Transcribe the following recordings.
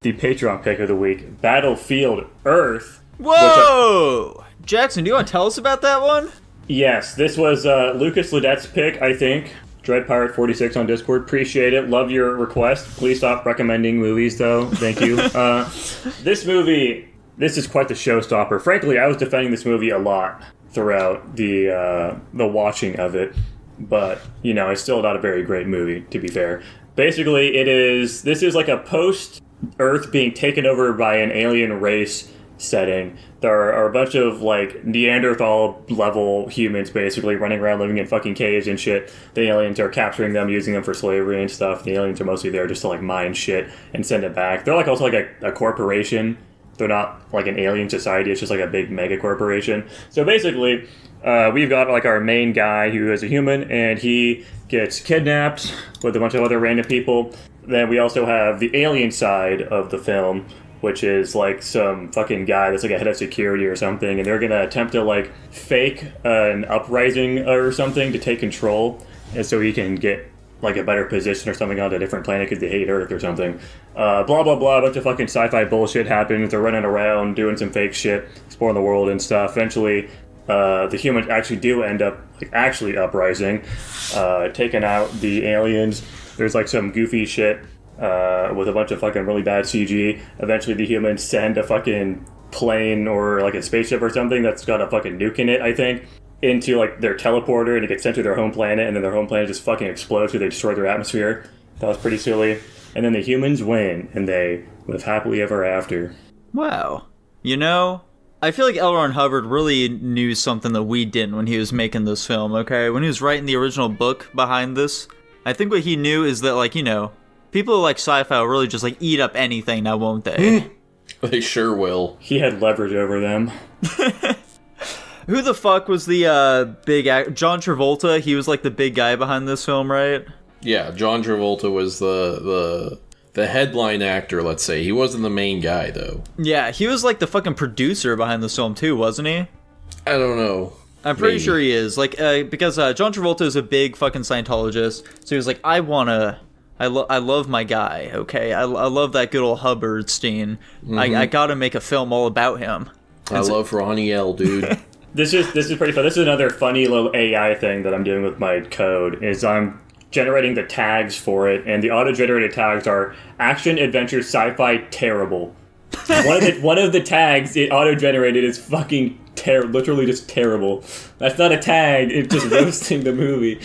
the Patreon pick of the week, Battlefield Earth. Whoa! Jackson, do you want to tell us about that one? Yes, this was Lucas Ledette's pick, I think. Dread Pirate 46 on Discord. Appreciate it. Love your request. Please stop recommending movies, though. Thank you. This movie, this is quite the showstopper. Frankly, I was defending this movie a lot throughout the watching of it. But, you know, it's still not a very great movie, to be fair. Basically, this is like a post-Earth being taken over by an alien race setting. There are a bunch of, like, Neanderthal-level humans, basically, running around living in fucking caves and shit. The aliens are capturing them, using them for slavery and stuff. The aliens are mostly there just to, like, mine shit and send it back. They're, like, also, like, a corporation. They're not, like, an alien society. It's just, like, a big mega corporation. So, basically, we've got, like, our main guy who is a human, and he gets kidnapped with a bunch of other random people. Then we also have the alien side of the film, which is, like, some fucking guy that's, like, a head of security or something, and they're gonna attempt to, like, fake an uprising or something to take control, and so he can get, like, a better position or something on a different planet because they hate Earth or something. Blah, blah, blah, a bunch of fucking sci-fi bullshit happens. They're running around, doing some fake shit, exploring the world and stuff. Eventually, the humans actually do end up, like, actually uprising, taking out the aliens. There's, like, some goofy shit with a bunch of fucking really bad CG. Eventually the humans send a fucking plane or like a spaceship or something that's got a fucking nuke in it, I think, into like their teleporter, and it gets sent to their home planet, and then their home planet just fucking explodes because they destroy their atmosphere. That was pretty silly. And then the humans win, and they live happily ever after. Wow. You know, I feel like L. Ron Hubbard really knew something that we didn't when he was making this film, okay? When he was writing the original book behind this, I think what he knew is that, like, you know, people who like sci-fi will really just, like, eat up anything now, won't they? They sure will. He had leverage over them. Who the fuck was the big John Travolta? He was, like, the big guy behind this film, right? Yeah, John Travolta was the headline actor, let's say. He wasn't the main guy, though. Yeah, he was, like, the fucking producer behind this film, too, wasn't he? I don't know. I'm pretty sure he is. Like, because John Travolta is a big fucking Scientologist, so he was like, I love my guy, okay? I love that good old Hubbardstein. Mm-hmm. I gotta make a film all about him. I love Ronnie L, dude. This is pretty fun. This is another funny little AI thing that I'm doing with my code, is I'm generating the tags for it, and the auto-generated tags are action, adventure, sci-fi, terrible. One of the tags it auto-generated is fucking literally just terrible. That's not a tag, it's just roasting the movie.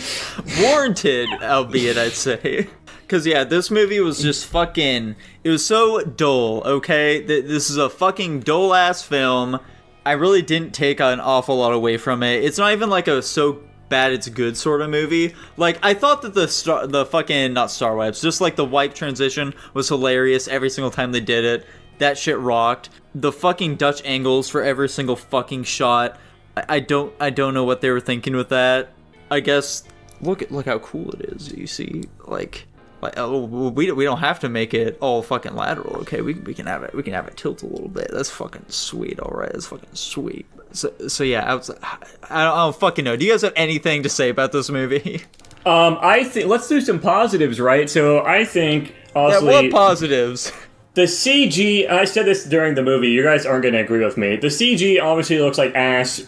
Warranted, albeit, I'd say. Because, yeah, this movie was just fucking... It was so dull, okay? This is a fucking dull-ass film. I really didn't take an awful lot away from it. It's not even like a so bad it's good sort of movie. Like, I thought that the fucking... Not Star Wipes, just like the wipe transition was hilarious every single time they did it. That shit rocked. The fucking Dutch angles for every single fucking shot. I don't know what they were thinking with that. I guess... Look how cool it is, you see? Like... we don't have to make it all fucking lateral, okay? We can have it tilt a little bit. That's fucking sweet, all right. That's fucking sweet. So yeah, I don't fucking know. Do you guys have anything to say about this movie? I think let's do some positives, right? So I think honestly, yeah, what positives? The CG, I said this during the movie, you guys aren't going to agree with me. The CG obviously looks like ass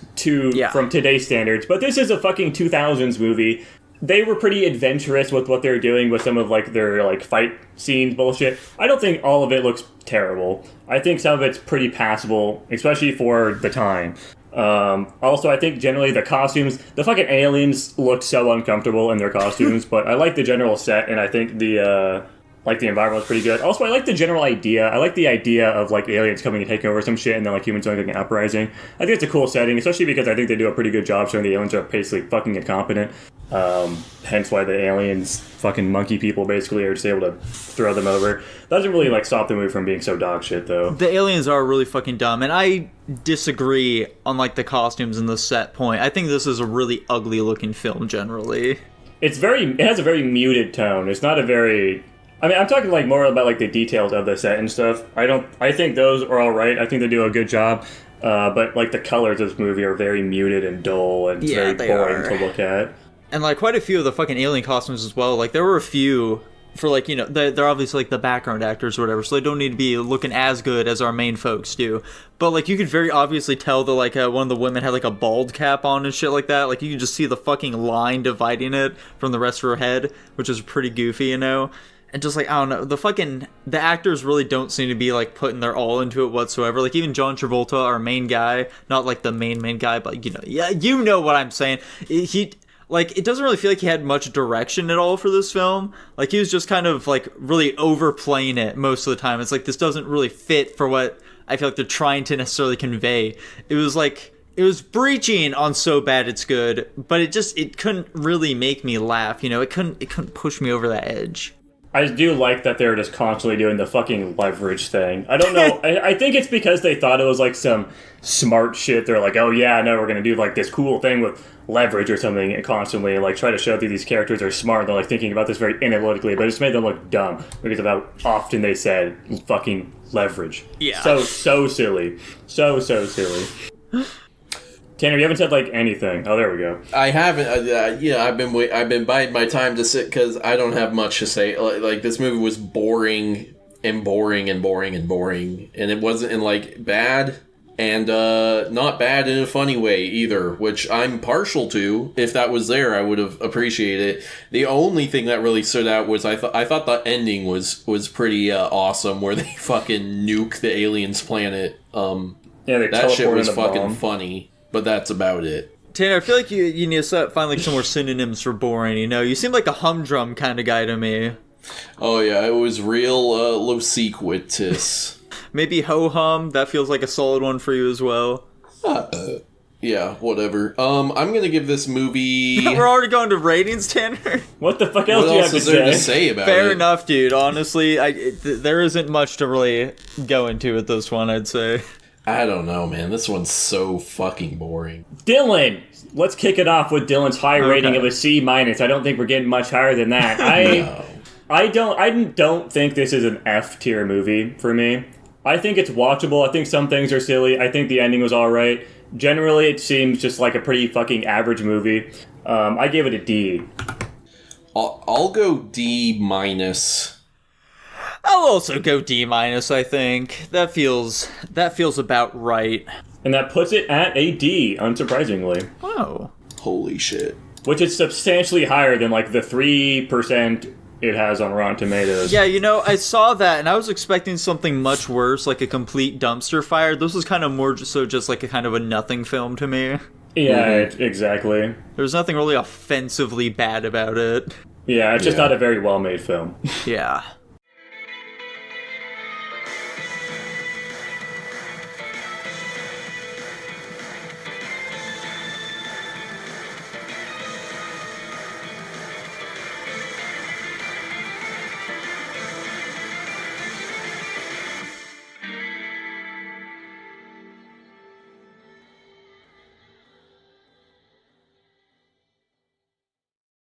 from today's standards, but this is a fucking 2000s movie. They were pretty adventurous with what they're doing with some of like their like fight scenes bullshit. I don't think all of it looks terrible. I think some of it's pretty passable, especially for the time. Also, I think generally the costumes, the fucking aliens look so uncomfortable in their costumes, but I like the general set, and I think the environment was pretty good. Also, I like the general idea. I like the idea of like aliens coming and taking over some shit, and then like humans doing like an uprising. I think it's a cool setting, especially because I think they do a pretty good job showing the aliens are basically fucking incompetent. Hence why the aliens, fucking monkey people, basically are just able to throw them over. That doesn't really like stop the movie from being so dog shit, though. The aliens are really fucking dumb, and I disagree on like the costumes and the set point. I think this is a really ugly looking film generally. It has a very muted tone. It's not a very... I mean, I'm talking like more about like the details of the set and stuff. I think those are all right. I think they do a good job. But like the colors of this movie are very muted and dull, and it's very boring to look at. And like quite a few of the fucking alien costumes as well. Like there were a few for like, you know, they're obviously like the background actors or whatever, so they don't need to be looking as good as our main folks do. But like, you could very obviously tell that like one of the women had like a bald cap on and shit like that. Like, you could just see the fucking line dividing it from the rest of her head, which is pretty goofy, you know. And just like, I don't know, the actors really don't seem to be like putting their all into it whatsoever. Like, even John Travolta, our main guy, not like the main guy, but you know, yeah, you know what I'm saying. Like, it doesn't really feel like he had much direction at all for this film. Like, he was just kind of, like, really overplaying it most of the time. It's like, this doesn't really fit for what I feel like they're trying to necessarily convey. It was like, it was breaching on So Bad It's Good, but it couldn't really make me laugh, you know? It couldn't push me over that edge. I do like that they're just constantly doing the fucking leverage thing. I don't know. I think it's because they thought it was like some smart shit. They're like, oh yeah, no, we're going to do like this cool thing with leverage or something and constantly and like try to show that these characters are smart. They're like thinking about this very analytically, but it just made them look dumb because of how often they said fucking leverage. Yeah. So silly. So silly. Tanner, you haven't said like anything. Oh, there we go. I haven't. I've been biding my time to sit because I don't have much to say. Like, this movie was boring, and it wasn't in like bad and not bad in a funny way either, which I'm partial to. If that was there, I would have appreciated it. The only thing that really stood out was I thought the ending was pretty awesome, where they fucking nuke the aliens' planet. That shit was fucking funny. But that's about it. Tanner, I feel like you need to find like some more synonyms for boring, you know? You seem like a humdrum kind of guy to me. Oh yeah, it was real loquacious. Maybe ho-hum, that feels like a solid one for you as well. Yeah, whatever. I'm gonna give this movie... We're already going to ratings, Tanner? What the fuck else do you have to say? What else is there to say about it? Fair enough, dude. Honestly, there isn't much to really go into with this one, I'd say. I don't know, man. This one's so fucking boring. Dylan! Let's kick it off with Dylan's high rating of a C-. I don't think we're getting much higher than that. I don't think this is an F-tier movie for me. I think it's watchable. I think some things are silly. I think the ending was alright. Generally, it seems just like a pretty fucking average movie. I gave it a D. I'll go D minus. I'll also go D-, I think. That feels about right. And that puts it at a D, unsurprisingly. Oh. Holy shit. Which is substantially higher than, like, the 3% it has on Rotten Tomatoes. Yeah, you know, I saw that, and I was expecting something much worse, like a complete dumpster fire. This was kind of more just like a kind of a nothing film to me. Yeah, exactly. There was nothing really offensively bad about it. Yeah, it's just not a very well-made film. Yeah.